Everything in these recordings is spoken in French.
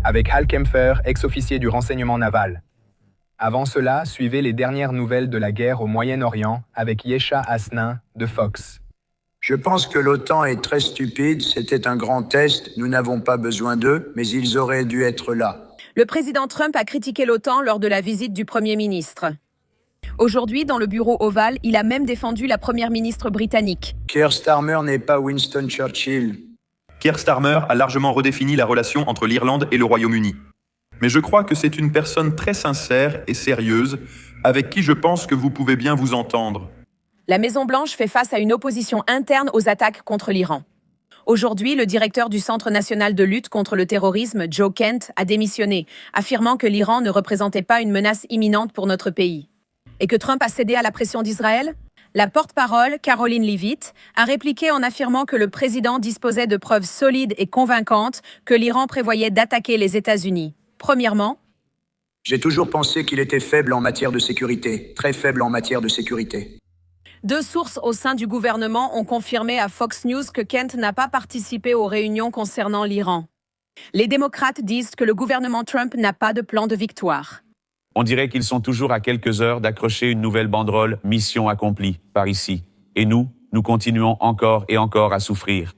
avec Hal Kempfer, ex-officier du renseignement naval. Avant cela, suivez les dernières nouvelles de la guerre au Moyen-Orient avec Yesha Hasnin de Fox. Je pense que l'OTAN est très stupide, c'était un grand test, nous n'avons pas besoin d'eux, mais ils auraient dû être là. Le président Trump a critiqué l'OTAN lors de la visite du Premier ministre. Aujourd'hui, dans le bureau ovale, il a même défendu la première ministre britannique. Keir Starmer n'est pas Winston Churchill. Keir Starmer a largement redéfini la relation entre l'Irlande et le Royaume-Uni. Mais je crois que c'est une personne très sincère et sérieuse, avec qui je pense que vous pouvez bien vous entendre. La Maison-Blanche fait face à une opposition interne aux attaques contre l'Iran. Aujourd'hui, le directeur du Centre national de lutte contre le terrorisme, Joe Kent, a démissionné, affirmant que l'Iran ne représentait pas une menace imminente pour notre pays. Et que Trump a cédé à la pression d'Israël ? La porte-parole, Caroline Leavitt, a répliqué en affirmant que le président disposait de preuves solides et convaincantes que l'Iran prévoyait d'attaquer les États-Unis. Premièrement, J'ai toujours pensé qu'il était faible en matière de sécurité, très faible en matière de sécurité. 2 sources au sein du gouvernement ont confirmé à Fox News que Kent n'a pas participé aux réunions concernant l'Iran. Les démocrates disent que le gouvernement Trump n'a pas de plan de victoire. On dirait qu'ils sont toujours à quelques heures d'accrocher une nouvelle banderole « Mission accomplie » par ici. Et nous continuons encore et encore à souffrir.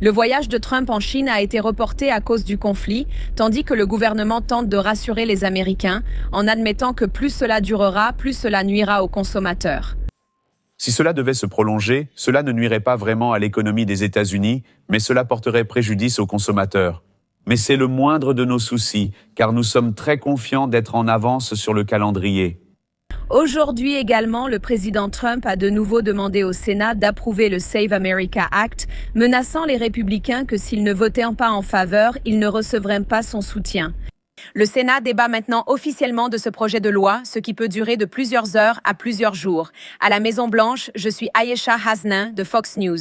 Le voyage de Trump en Chine a été reporté à cause du conflit, tandis que le gouvernement tente de rassurer les Américains en admettant que plus cela durera, plus cela nuira aux consommateurs. Si cela devait se prolonger, cela ne nuirait pas vraiment à l'économie des États-Unis, mais cela porterait préjudice aux consommateurs. Mais c'est le moindre de nos soucis, car nous sommes très confiants d'être en avance sur le calendrier. Aujourd'hui également, le président Trump a de nouveau demandé au Sénat d'approuver le Save America Act, menaçant les républicains que s'ils ne votaient pas en faveur, ils ne recevraient pas son soutien. Le Sénat débat maintenant officiellement de ce projet de loi, ce qui peut durer de plusieurs heures à plusieurs jours. À la Maison-Blanche, je suis Ayesha Hasnin de Fox News.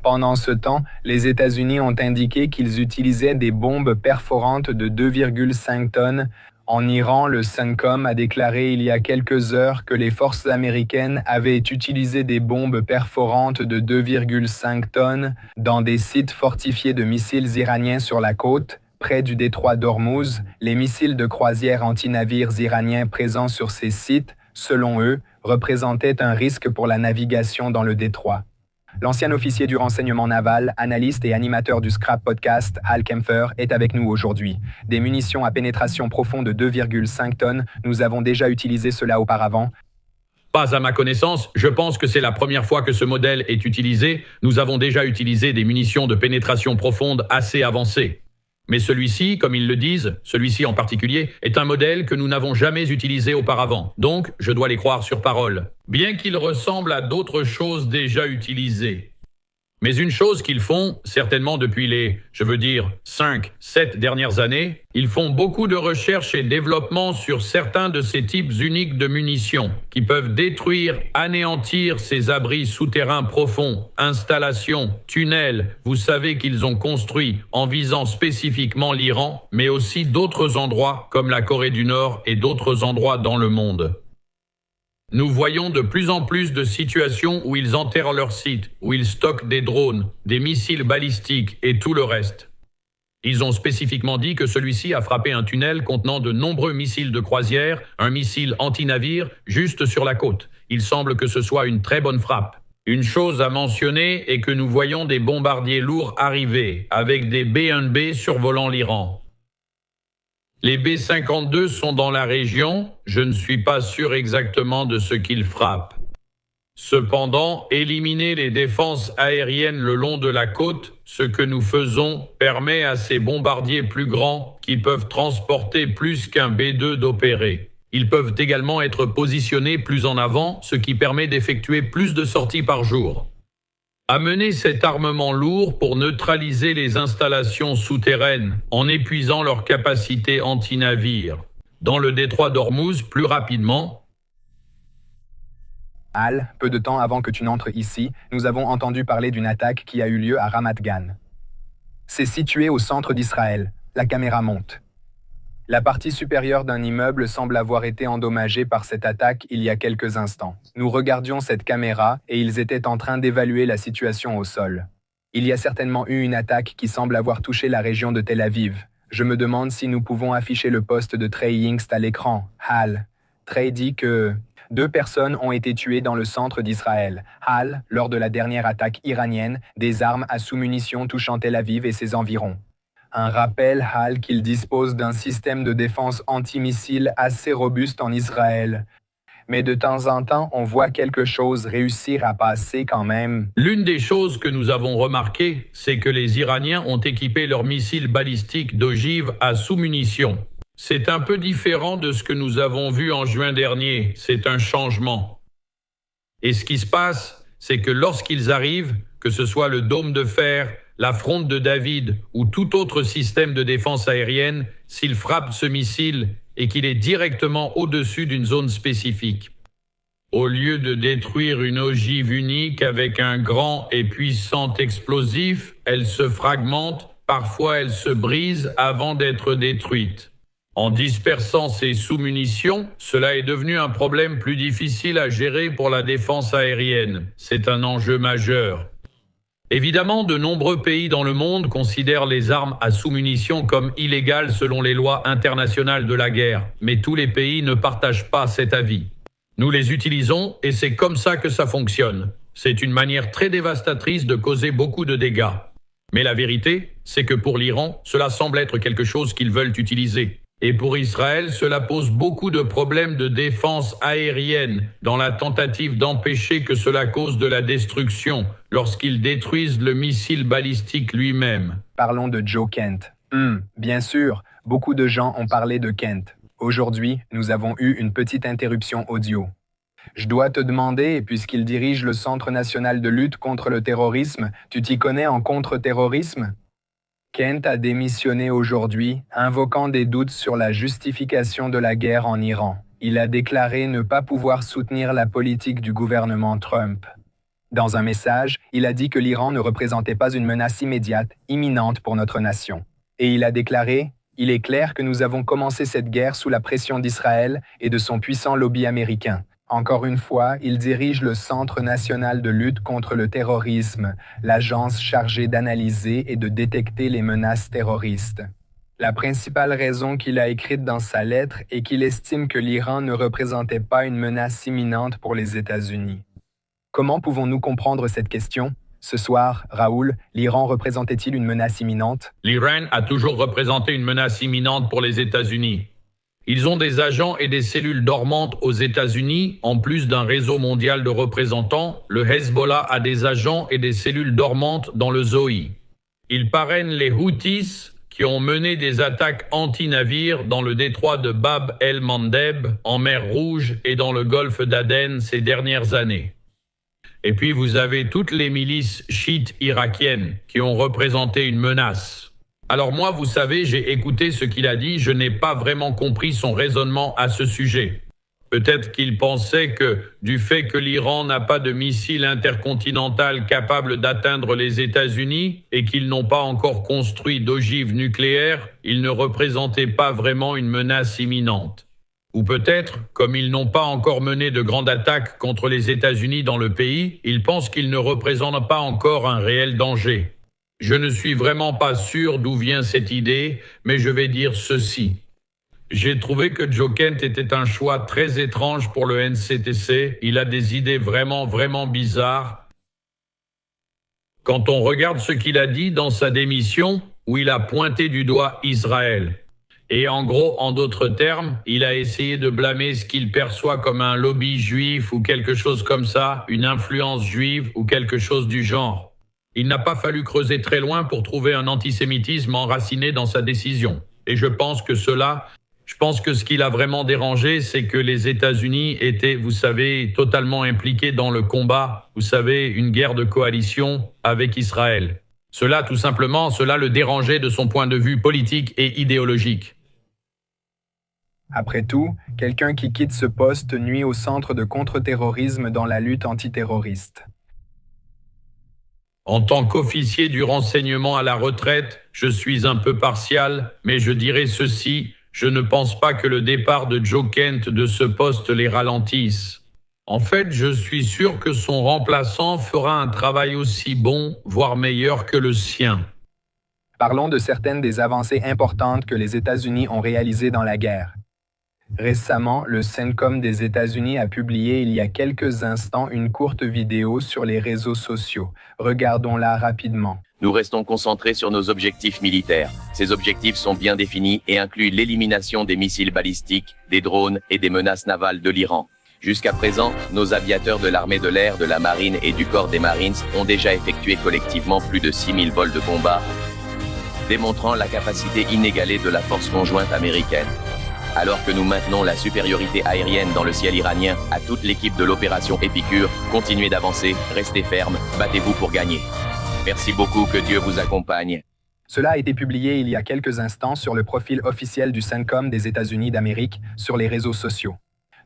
Pendant ce temps, les États-Unis ont indiqué qu'ils utilisaient des bombes perforantes de 2,5 tonnes. En Iran, le CENTCOM a déclaré il y a quelques heures que les forces américaines avaient utilisé des bombes perforantes de 2,5 tonnes dans des sites fortifiés de missiles iraniens sur la côte, près du détroit d'Ormuz. Les missiles de croisière anti-navires iraniens présents sur ces sites, selon eux, représentaient un risque pour la navigation dans le détroit. L'ancien officier du renseignement naval, analyste et animateur du Scrap Podcast, Hal Kempfer, est avec nous aujourd'hui. Des munitions à pénétration profonde de 2,5 tonnes, nous avons déjà utilisé cela auparavant. Pas à ma connaissance, je pense que c'est la première fois que ce modèle est utilisé. Nous avons déjà utilisé des munitions de pénétration profonde assez avancées. Mais celui-ci, comme ils le disent, celui-ci en particulier, est un modèle que nous n'avons jamais utilisé auparavant. Donc, je dois les croire sur parole. Bien qu'il ressemble à d'autres choses déjà utilisées. Mais une chose qu'ils font, certainement depuis les, 5, 7 dernières années, ils font beaucoup de recherches et développement sur certains de ces types uniques de munitions, qui peuvent détruire, anéantir ces abris souterrains profonds, installations, tunnels, vous savez qu'ils ont construits en visant spécifiquement l'Iran, mais aussi d'autres endroits comme la Corée du Nord et d'autres endroits dans le monde. Nous voyons de plus en plus de situations où ils enterrent leurs sites, où ils stockent des drones, des missiles balistiques et tout le reste. Ils ont spécifiquement dit que celui-ci a frappé un tunnel contenant de nombreux missiles de croisière, un missile anti-navire, juste sur la côte. Il semble que ce soit une très bonne frappe. Une chose à mentionner est que nous voyons des bombardiers lourds arriver, avec des B-1B survolant l'Iran. Les B-52 sont dans la région, je ne suis pas sûr exactement de ce qu'ils frappent. Cependant, éliminer les défenses aériennes le long de la côte, ce que nous faisons, permet à ces bombardiers plus grands, qui peuvent transporter plus qu'un B-2 d'opérer. Ils peuvent également être positionnés plus en avant, ce qui permet d'effectuer plus de sorties par jour. Amener cet armement lourd pour neutraliser les installations souterraines en épuisant leur capacité anti-navire. Dans le détroit d'Ormuz, plus rapidement. Hal, peu de temps avant que tu n'entres ici, nous avons entendu parler d'une attaque qui a eu lieu à Ramat Gan. C'est situé au centre d'Israël. La caméra monte. La partie supérieure d'un immeuble semble avoir été endommagée par cette attaque il y a quelques instants. Nous regardions cette caméra et ils étaient en train d'évaluer la situation au sol. Il y a certainement eu une attaque qui semble avoir touché la région de Tel Aviv. Je me demande si nous pouvons afficher le poste de Trey Yingst à l'écran. Hal. Trey dit que 2 personnes ont été tuées dans le centre d'Israël. Hal, lors de la dernière attaque iranienne, des armes à sous-munitions touchant Tel Aviv et ses environs. Un rappel, Hal, qu'il dispose d'un système de défense antimissile assez robuste en Israël. Mais de temps en temps, on voit quelque chose réussir à passer quand même. L'une des choses que nous avons remarquées, c'est que les Iraniens ont équipé leurs missiles balistiques d'ogives à sous-munitions. C'est un peu différent de ce que nous avons vu en juin dernier. C'est un changement. Et ce qui se passe, c'est que lorsqu'ils arrivent, que ce soit le dôme de fer, la fronde de David ou tout autre système de défense aérienne, s'ils frappent ce missile et qu'il est directement au-dessus d'une zone spécifique, au lieu de détruire une ogive unique avec un grand et puissant explosif, elle se fragmente, parfois elle se brise avant d'être détruite. En dispersant ces sous-munitions, cela est devenu un problème plus difficile à gérer pour la défense aérienne. C'est un enjeu majeur. Évidemment, de nombreux pays dans le monde considèrent les armes à sous-munitions comme illégales selon les lois internationales de la guerre, mais tous les pays ne partagent pas cet avis. Nous les utilisons et c'est comme ça que ça fonctionne. C'est une manière très dévastatrice de causer beaucoup de dégâts. Mais la vérité, c'est que pour l'Iran, cela semble être quelque chose qu'ils veulent utiliser. Et pour Israël, cela pose beaucoup de problèmes de défense aérienne dans la tentative d'empêcher que cela cause de la destruction lorsqu'ils détruisent le missile balistique lui-même. Parlons de Joe Kent. Bien sûr, beaucoup de gens ont parlé de Kent. Aujourd'hui, nous avons eu une petite interruption audio. Je dois te demander, puisqu'il dirige le Centre national de lutte contre le terrorisme, tu t'y connais en contre-terrorisme? Kent a démissionné aujourd'hui, invoquant des doutes sur la justification de la guerre en Iran. Il a déclaré ne pas pouvoir soutenir la politique du gouvernement Trump. Dans un message, il a dit que l'Iran ne représentait pas une menace immédiate, imminente pour notre nation. Et il a déclaré « Il est clair que nous avons commencé cette guerre sous la pression d'Israël et de son puissant lobby américain. Encore une fois, il dirige le Centre national de lutte contre le terrorisme, l'agence chargée d'analyser et de détecter les menaces terroristes. La principale raison qu'il a écrite dans sa lettre est qu'il estime que l'Iran ne représentait pas une menace imminente pour les États-Unis. Comment pouvons-nous comprendre cette question? Ce soir, Raoul, l'Iran représentait-il une menace imminente? L'Iran a toujours représenté une menace imminente pour les États-Unis. Ils ont des agents et des cellules dormantes aux États-Unis, en plus d'un réseau mondial de représentants. Le Hezbollah a des agents et des cellules dormantes dans le ZOI. Ils parrainent les Houthis qui ont mené des attaques anti-navires dans le détroit de Bab el-Mandeb, en mer Rouge et dans le golfe d'Aden ces dernières années. Et puis vous avez toutes les milices chiites irakiennes qui ont représenté une menace. Alors moi, vous savez, j'ai écouté ce qu'il a dit, je n'ai pas vraiment compris son raisonnement à ce sujet. Peut-être qu'il pensait que, du fait que l'Iran n'a pas de missile intercontinental capable d'atteindre les États-Unis et qu'ils n'ont pas encore construit d'ogives nucléaires, il ne représentait pas vraiment une menace imminente. Ou peut-être, comme ils n'ont pas encore mené de grandes attaques contre les États-Unis dans le pays, ils pensent qu'ils ne représentent pas encore un réel danger. Je ne suis vraiment pas sûr d'où vient cette idée, mais je vais dire ceci. J'ai trouvé que Joe Kent était un choix très étrange pour le NCTC. Il a des idées vraiment bizarres. Quand on regarde ce qu'il a dit dans sa démission, où il a pointé du doigt Israël. Et en gros, en d'autres termes, il a essayé de blâmer ce qu'il perçoit comme un lobby juif ou quelque chose comme ça, une influence juive ou quelque chose du genre. Il n'a pas fallu creuser très loin pour trouver un antisémitisme enraciné dans sa décision. Et je pense que ce qui l'a vraiment dérangé, c'est que les États-Unis étaient, vous savez, totalement impliqués dans le combat, vous savez, une guerre de coalition avec Israël. Cela, tout simplement, cela le dérangeait de son point de vue politique et idéologique. Après tout, quelqu'un qui quitte ce poste nuit au centre de contre-terrorisme dans la lutte antiterroriste. En tant qu'officier du renseignement à la retraite, je suis un peu partial, mais je dirais ceci, je ne pense pas que le départ de Joe Kent de ce poste les ralentisse. En fait, je suis sûr que son remplaçant fera un travail aussi bon, voire meilleur que le sien. Parlons de certaines des avancées importantes que les États-Unis ont réalisées dans la guerre. Récemment, le CENTCOM des États-Unis a publié il y a quelques instants une courte vidéo sur les réseaux sociaux. Regardons-la rapidement. Nous restons concentrés sur nos objectifs militaires. Ces objectifs sont bien définis et incluent l'élimination des missiles balistiques, des drones et des menaces navales de l'Iran. Jusqu'à présent, nos aviateurs de l'armée de l'air, de la marine et du corps des Marines ont déjà effectué collectivement plus de 6000 vols de combat, démontrant la capacité inégalée de la force conjointe américaine. Alors que nous maintenons la supériorité aérienne dans le ciel iranien, à toute l'équipe de l'opération Épicure, continuez d'avancer, restez ferme, battez-vous pour gagner. Merci beaucoup, que Dieu vous accompagne. Cela a été publié il y a quelques instants sur le profil officiel du CENTCOM des États-Unis d'Amérique sur les réseaux sociaux.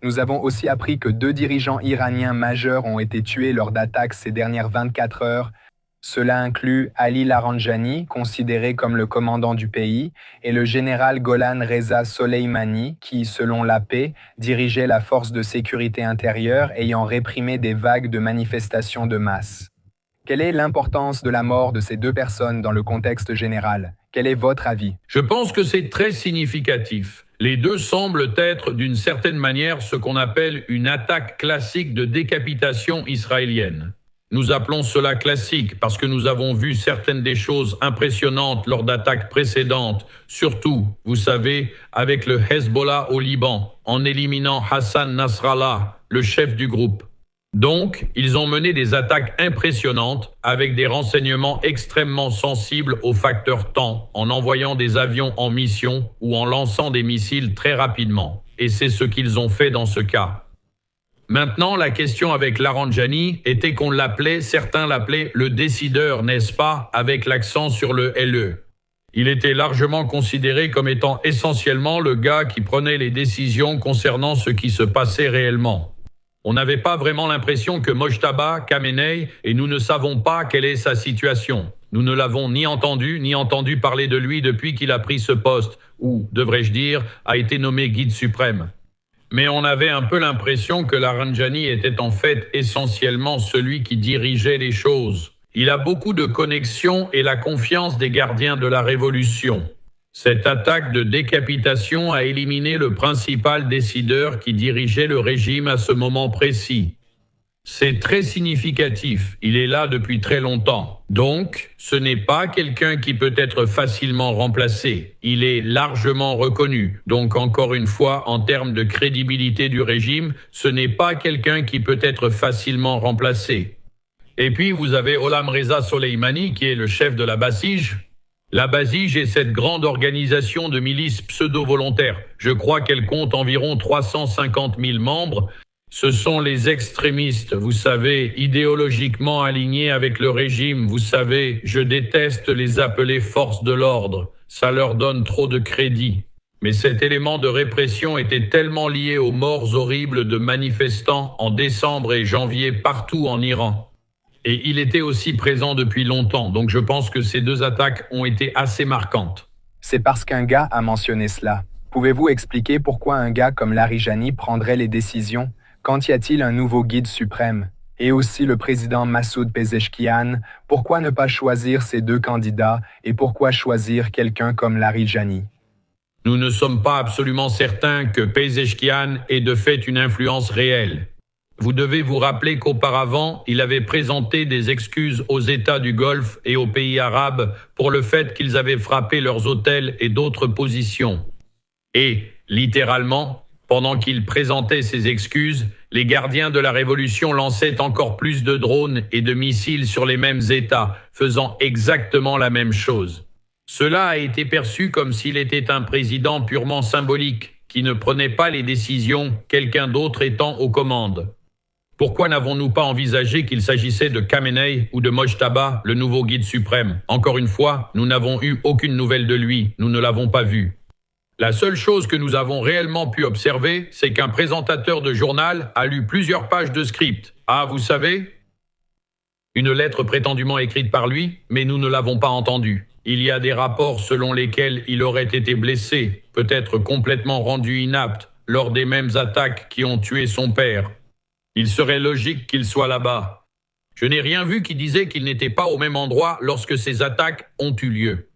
Nous avons aussi appris que 2 dirigeants iraniens majeurs ont été tués lors d'attaques ces dernières 24 heures. Cela inclut Ali Laranjani, considéré comme le commandant du pays, et le général Golan Reza Soleimani, qui, selon l'AP, dirigeait la force de sécurité intérieure ayant réprimé des vagues de manifestations de masse. Quelle est l'importance de la mort de ces 2 personnes dans le contexte général? Quel est votre avis? Je pense que c'est très significatif. Les deux semblent être d'une certaine manière ce qu'on appelle une attaque classique de décapitation israélienne. Nous appelons cela classique parce que nous avons vu certaines des choses impressionnantes lors d'attaques précédentes, surtout, vous savez, avec le Hezbollah au Liban, en éliminant Hassan Nasrallah, le chef du groupe. Donc, ils ont mené des attaques impressionnantes avec des renseignements extrêmement sensibles au facteur temps, en envoyant des avions en mission ou en lançant des missiles très rapidement. Et c'est ce qu'ils ont fait dans ce cas. Maintenant, la question avec Laranjani était qu'on l'appelait, certains l'appelaient le décideur, n'est-ce pas, avec l'accent sur le LE. Il était largement considéré comme étant essentiellement le gars qui prenait les décisions concernant ce qui se passait réellement. On n'avait pas vraiment l'impression que Mojtaba Khamenei, et nous ne savons pas quelle est sa situation. Nous ne l'avons ni entendu parler de lui depuis qu'il a pris ce poste, ou, devrais-je dire, a été nommé guide suprême. Mais on avait un peu l'impression que Laranjani était en fait essentiellement celui qui dirigeait les choses. Il a beaucoup de connexions et la confiance des gardiens de la Révolution. Cette attaque de décapitation a éliminé le principal décideur qui dirigeait le régime à ce moment précis. C'est très significatif, il est là depuis très longtemps. Donc, ce n'est pas quelqu'un qui peut être facilement remplacé. Il est largement reconnu. Donc, encore une fois, en termes de crédibilité du régime, ce n'est pas quelqu'un qui peut être facilement remplacé. Et puis, vous avez Gholam Reza Soleimani, qui est le chef de la Basij. La Basij est cette grande organisation de milices pseudo-volontaires. Je crois qu'elle compte environ 350 000 membres. Ce sont les extrémistes, vous savez, idéologiquement alignés avec le régime. Vous savez, je déteste les appeler forces de l'ordre. Ça leur donne trop de crédit. Mais cet élément de répression était tellement lié aux morts horribles de manifestants en décembre et janvier partout en Iran. Et il était aussi présent depuis longtemps, donc je pense que ces 2 attaques ont été assez marquantes. C'est parce qu'un gars a mentionné cela. Pouvez-vous expliquer pourquoi un gars comme Laranjani prendrait les décisions? Quand y a-t-il un nouveau guide suprême? Et aussi le président Massoud Pezeshkian, pourquoi ne pas choisir ces 2 candidats et pourquoi choisir quelqu'un comme Laranjani? Nous ne sommes pas absolument certains que Pezeshkian ait de fait une influence réelle. Vous devez vous rappeler qu'auparavant, il avait présenté des excuses aux États du Golfe et aux pays arabes pour le fait qu'ils avaient frappé leurs hôtels et d'autres positions. Et, littéralement, pendant qu'il présentait ces excuses, les gardiens de la Révolution lançaient encore plus de drones et de missiles sur les mêmes États, faisant exactement la même chose. Cela a été perçu comme s'il était un président purement symbolique, qui ne prenait pas les décisions, quelqu'un d'autre étant aux commandes. Pourquoi n'avons-nous pas envisagé qu'il s'agissait de Khamenei ou de Mojtaba, le nouveau guide suprême? Encore une fois, nous n'avons eu aucune nouvelle de lui, nous ne l'avons pas vu. La seule chose que nous avons réellement pu observer, c'est qu'un présentateur de journal a lu plusieurs pages de script. Ah, vous savez? Une lettre prétendument écrite par lui, mais nous ne l'avons pas entendue. Il y a des rapports selon lesquels il aurait été blessé, peut-être complètement rendu inapte, lors des mêmes attaques qui ont tué son père. Il serait logique qu'il soit là-bas. Je n'ai rien vu qui disait qu'il n'était pas au même endroit lorsque ces attaques ont eu lieu.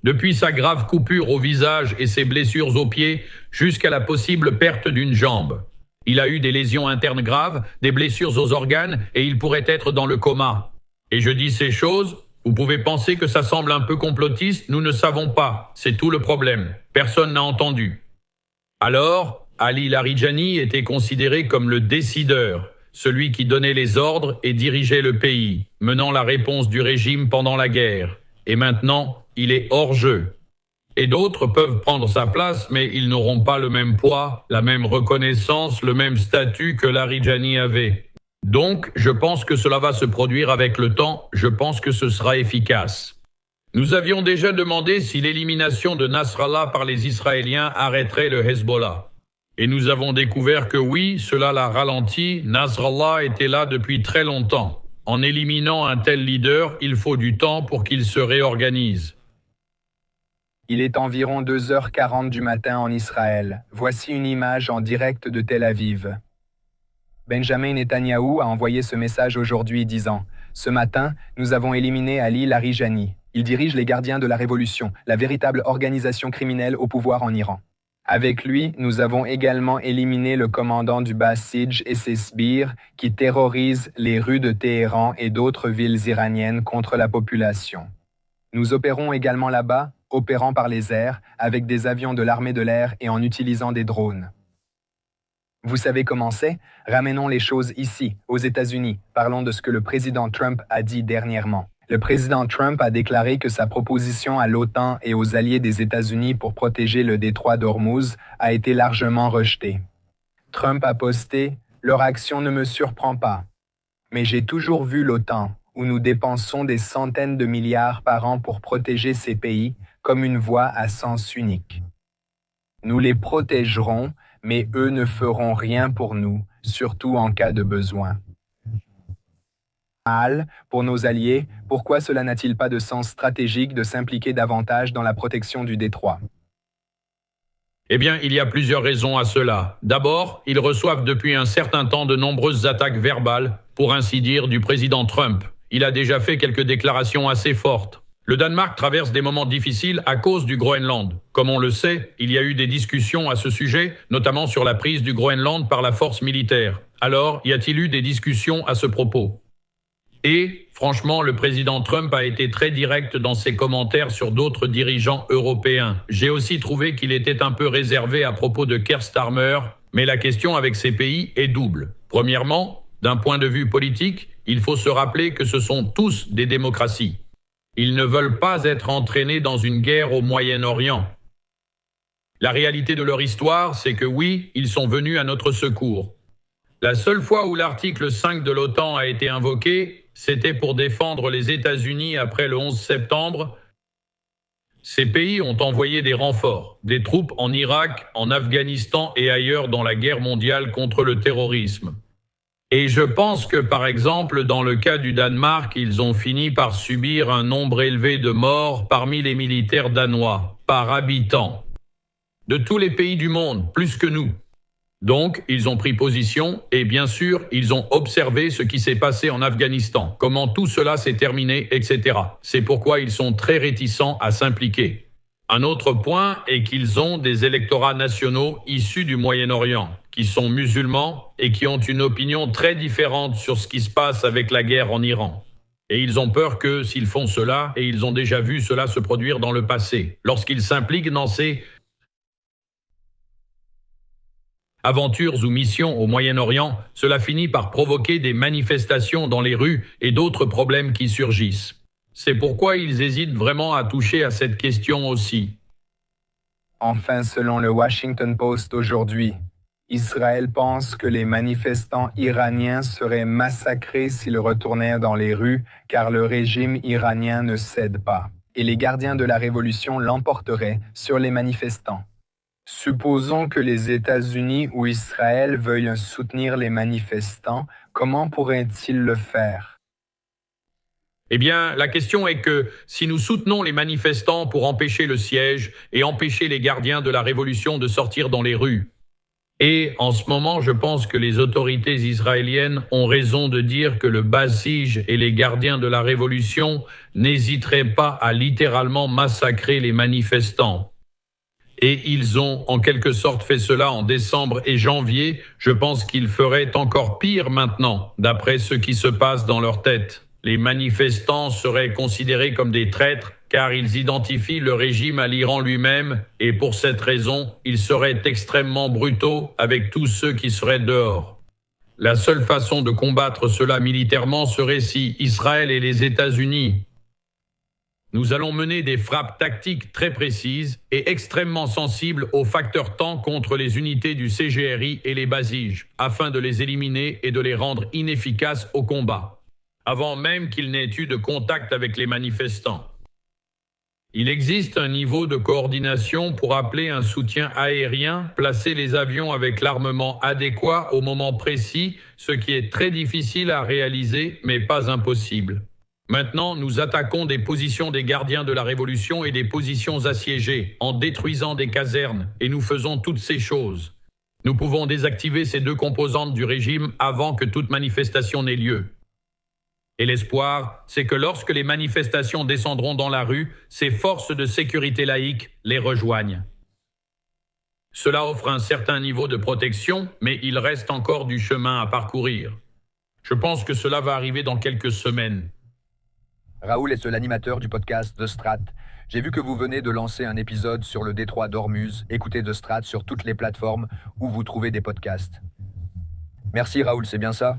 Depuis sa grave coupure au visage et ses blessures aux pieds, jusqu'à la possible perte d'une jambe. Il a eu des lésions internes graves, des blessures aux organes et il pourrait être dans le coma. Et je dis ces choses, vous pouvez penser que ça semble un peu complotiste, nous ne savons pas, c'est tout le problème. Personne n'a entendu. Alors, Ali Larijani était considéré comme le décideur, celui qui donnait les ordres et dirigeait le pays, menant la réponse du régime pendant la guerre. Et maintenant, il est hors jeu. Et d'autres peuvent prendre sa place, mais ils n'auront pas le même poids, la même reconnaissance, le même statut que Larijani avait. Donc, je pense que cela va se produire avec le temps, je pense que ce sera efficace. Nous avions déjà demandé si l'élimination de Nasrallah par les Israéliens arrêterait le Hezbollah. Et nous avons découvert que oui, cela l'a ralenti, Nasrallah était là depuis très longtemps. En éliminant un tel leader, il faut du temps pour qu'il se réorganise. Il est environ 2h40 du matin en Israël. Voici une image en direct de Tel Aviv. Benjamin Netanyahou a envoyé ce message aujourd'hui disant « Ce matin, nous avons éliminé Ali Larijani. Il dirige les gardiens de la révolution, la véritable organisation criminelle au pouvoir en Iran. Avec lui, nous avons également éliminé le commandant du Basij et ses sbires qui terrorisent les rues de Téhéran et d'autres villes iraniennes contre la population. Nous opérons également là-bas, opérant par les airs, avec des avions de l'armée de l'air et en utilisant des drones. Vous savez comment c'est? Ramenons les choses ici, aux États-Unis. Parlons de ce que le président Trump a dit dernièrement. Le président Trump a déclaré que sa proposition à l'OTAN et aux alliés des États-Unis pour protéger le détroit d'Ormuz a été largement rejetée. Trump a posté « Leur action ne me surprend pas. Mais j'ai toujours vu l'OTAN, où nous dépensons des centaines de milliards par an pour protéger ces pays, comme une voie à sens unique. Nous les protégerons, mais eux ne feront rien pour nous, surtout en cas de besoin. » Pour nos alliés, pourquoi cela n'a-t-il pas de sens stratégique de s'impliquer davantage dans la protection du détroit? Eh bien, il y a plusieurs raisons à cela. D'abord, ils reçoivent depuis un certain temps de nombreuses attaques verbales, pour ainsi dire, du président Trump. Il a déjà fait quelques déclarations assez fortes. Le Danemark traverse des moments difficiles à cause du Groenland. Comme on le sait, il y a eu des discussions à ce sujet, notamment sur la prise du Groenland par la force militaire. Alors, y a-t-il eu des discussions à ce propos? Et, franchement, le président Trump a été très direct dans ses commentaires sur d'autres dirigeants européens. J'ai aussi trouvé qu'il était un peu réservé à propos de Keir Starmer, mais la question avec ces pays est double. Premièrement, d'un point de vue politique, il faut se rappeler que ce sont tous des démocraties. Ils ne veulent pas être entraînés dans une guerre au Moyen-Orient. La réalité de leur histoire, c'est que oui, ils sont venus à notre secours. La seule fois où l'article 5 de l'OTAN a été invoqué, c'était pour défendre les États-Unis après le 11 septembre. Ces pays ont envoyé des renforts, des troupes en Irak, en Afghanistan et ailleurs dans la guerre mondiale contre le terrorisme. Et je pense que, par exemple, dans le cas du Danemark, ils ont fini par subir un nombre élevé de morts parmi les militaires danois, par habitant. De tous les pays du monde, plus que nous. Donc, ils ont pris position et bien sûr, ils ont observé ce qui s'est passé en Afghanistan, comment tout cela s'est terminé, etc. C'est pourquoi ils sont très réticents à s'impliquer. Un autre point est qu'ils ont des électorats nationaux issus du Moyen-Orient, qui sont musulmans et qui ont une opinion très différente sur ce qui se passe avec la guerre en Iran. Et ils ont peur que, s'ils font cela, et ils ont déjà vu cela se produire dans le passé, lorsqu'ils s'impliquent dans ces aventures ou missions au Moyen-Orient, cela finit par provoquer des manifestations dans les rues et d'autres problèmes qui surgissent. C'est pourquoi ils hésitent vraiment à toucher à cette question aussi. Enfin, selon le Washington Post aujourd'hui, Israël pense que les manifestants iraniens seraient massacrés s'ils retournaient dans les rues car le régime iranien ne cède pas. Et les gardiens de la révolution l'emporteraient sur les manifestants. Supposons que les États-Unis ou Israël veuillent soutenir les manifestants, comment pourraient-ils le faire? Eh bien, la question est que si nous soutenons les manifestants pour empêcher le siège et empêcher les gardiens de la révolution de sortir dans les rues, Et en ce moment, je pense que les autorités israéliennes ont raison de dire que le Basij et les gardiens de la révolution n'hésiteraient pas à littéralement massacrer les manifestants. Et ils ont en quelque sorte fait cela en décembre et janvier. Je pense qu'ils feraient encore pire maintenant, d'après ce qui se passe dans leur tête. Les manifestants seraient considérés comme des traîtres car ils identifient le régime à l'Iran lui-même et pour cette raison, ils seraient extrêmement brutaux avec tous ceux qui seraient dehors. La seule façon de combattre cela militairement serait si Israël et les États-Unis. Nous allons mener des frappes tactiques très précises et extrêmement sensibles aux facteurs temps contre les unités du CGRI et les Basij, afin de les éliminer et de les rendre inefficaces au combat, avant même qu'ils n'aient eu de contact avec les manifestants. Il existe un niveau de coordination pour appeler un soutien aérien, placer les avions avec l'armement adéquat au moment précis, ce qui est très difficile à réaliser, mais pas impossible. Maintenant, nous attaquons des positions des gardiens de la Révolution et des positions assiégées, en détruisant des casernes, et nous faisons toutes ces choses. Nous pouvons désactiver ces deux composantes du régime avant que toute manifestation n'ait lieu. Et l'espoir, c'est que lorsque les manifestations descendront dans la rue, ces forces de sécurité laïque les rejoignent. Cela offre un certain niveau de protection, mais il reste encore du chemin à parcourir. Je pense que cela va arriver dans quelques semaines. Raoul est seul animateur du podcast The Strat. J'ai vu que vous venez de lancer un épisode sur le détroit d'Ormuz. Écoutez The Strat sur toutes les plateformes où vous trouvez des podcasts. Merci Raoul, c'est bien ça ?